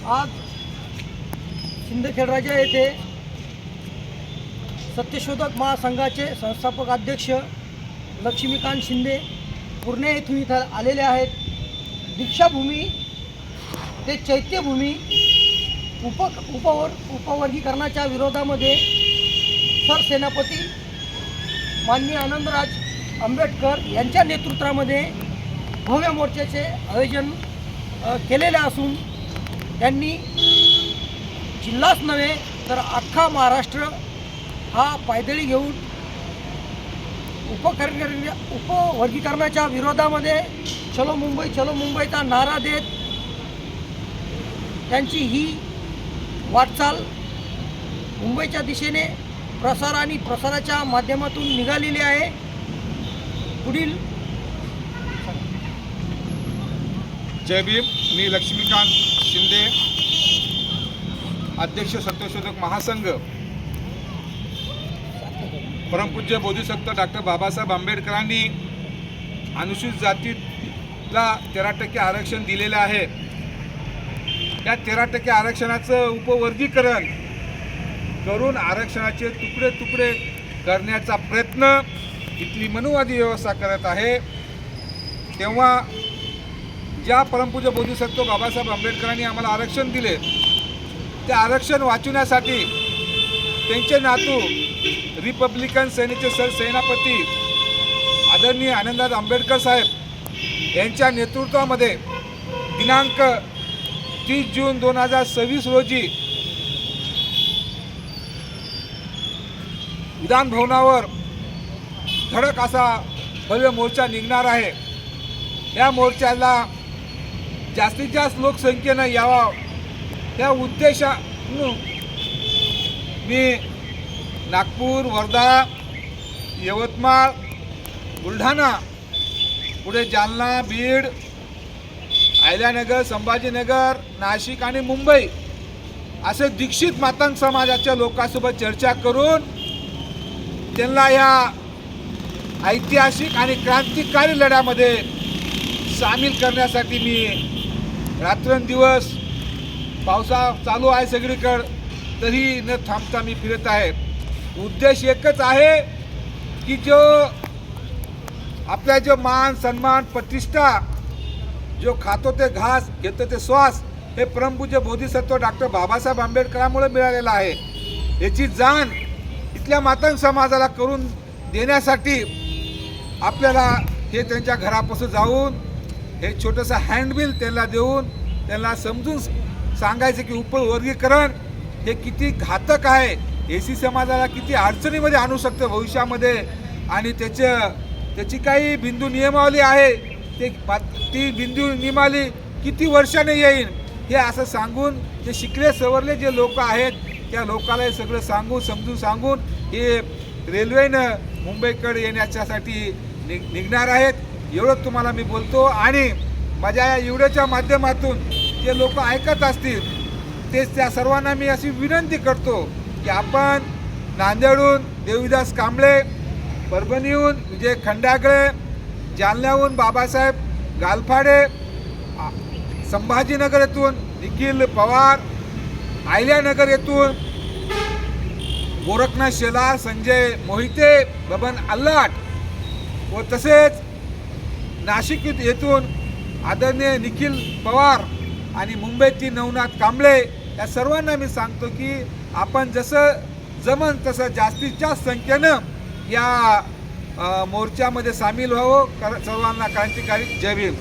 आज शिंदखेडराजा येथे सत्यशोधक महासंघाचे संस्थापक अध्यक्ष लक्ष्मीकांत शिंदे पुणे येथून इथं आलेले आहेत। दीक्षाभूमी ते चैत्यभूमी उपवर्गीकरणाच्या विरोधामध्ये सरसेनापती माननीय आनंदराज आंबेडकर यांच्या नेतृत्वामध्ये भव्य मोर्चाचे आयोजन केलेले असून त्यांनी जिल्हाच नव्हे तर अख्खा महाराष्ट्र हा पायदळी घेऊन उपवर्गीकरणाच्या विरोधामध्ये चलो मुंबईचा नारा देत त्यांची ही वाटचाल मुंबईच्या दिशेने प्रसार आणि प्रसाराच्या माध्यमातून निघालेली आहे। पुढील जय भीम। मी लक्ष्मीकांत शिंदे, अध्यक्ष सत्यशोधक महासंघ, परमपूज्य बोधिसत्व डॉक्टर बाबासाहेब आंबेडकरांनी अनुसूचित जातीला 13% आरक्षण दिलेलं आहे। या 13% आरक्षणाचं उपवर्गीकरण करून आरक्षणाचे तुकडे तुकडे करण्याचा प्रयत्न इथली मनुवादी व्यवस्था करत आहे। तेव्हा ज्या परमपूज्य बोधिसत्व बाबासाहेब आंबेडकरांनी आम्हाला आरक्षण दिले ते आरक्षण वाचवण्यासाठी त्यांचे नातू रिपब्लिकन सेनेचे सरसेनापती आदरणीय आनंदराज आंबेडकर साहेब यांच्या नेतृत्वामध्ये दिनांक 30 जून 2026 रोजी विधान भवनावर धडक असा भव्य मोर्चा निघणार आहे। या मोर्चाला जास्तीत जास्त लोकसंख्येनं यावा त्या उद्देशाने मी नागपूर, वर्धा, यवतमाळ, बुलढाणा, पुढे जालना, बीड, अहिल्यानगर, संभाजीनगर, नाशिक आणि मुंबई असे दीक्षित मातंग समाजाच्या लोकांसोबत चर्चा करून त्यांना या ऐतिहासिक आणि क्रांतिकारी लढ्यामध्ये सामील करण्यासाठी मी रात्रंदिवस पावसा चालू आहे सगळीकडे तरी न थांबता मी फिरत आहे। उद्देश एकच आहे की जो आपला जो मान सन्मान प्रतिष्ठा जो खातो ते घास घेतो ते श्वास हे परमपूज्य बोधिसत्व डॉक्टर बाबासाहेब आंबेडकरांमुळे मिळालेला आहे। याची जाण इथल्या मातंग समाजाला करून देण्यासाठी आपल्याला हे त्यांच्या घरापासून जाऊन हे छोटंसं हँडबिल त्यांना देऊन त्यांना समजून सांगायचं की उपवर्गीकरण हे किती घातक आहे, एसी समाजाला किती अडचणीमध्ये आणू शकतं भविष्यामध्ये आणि त्याची काही बिंदू नियमावली आहे ती बिंदू नियमावली किती वर्षाने येईल हे असं सांगून जे शिकले सवरले जे लोक आहेत त्या लोकांना हे सगळं समजून सांगून हे रेल्वेनं मुंबईकडे येण्याच्यासाठी निघणार आहेत। एवढं तुम्हाला मी बोलतो आणि माझ्या या व्हिडिओच्या माध्यमातून जे लोक ऐकत असतील तेच त्या सर्वांना मी अशी विनंती करतो की आपण नांदेडहून देवीदास कांबळे, परभणीहून विजय खंडागळे, जालन्याहून बाबासाहेब गालफाडे, संभाजीनगर येथून निखिल पवार, अहिल्यानगर येथून गोरखनाथ शेलार, संजय मोहिते, बबन आल्हाट व तसेच नाशिक येथून आदरणीय निखिल पवार आणि मुंबईतील नवनाथ कांबळे या सर्वांना मी सांगतो की आपण जसं जमन तसं जास्तीत जास्त संख्येनं या मोर्चामध्ये सामील व्हावं। सर्वांना क्रांतिकारी जय भीम।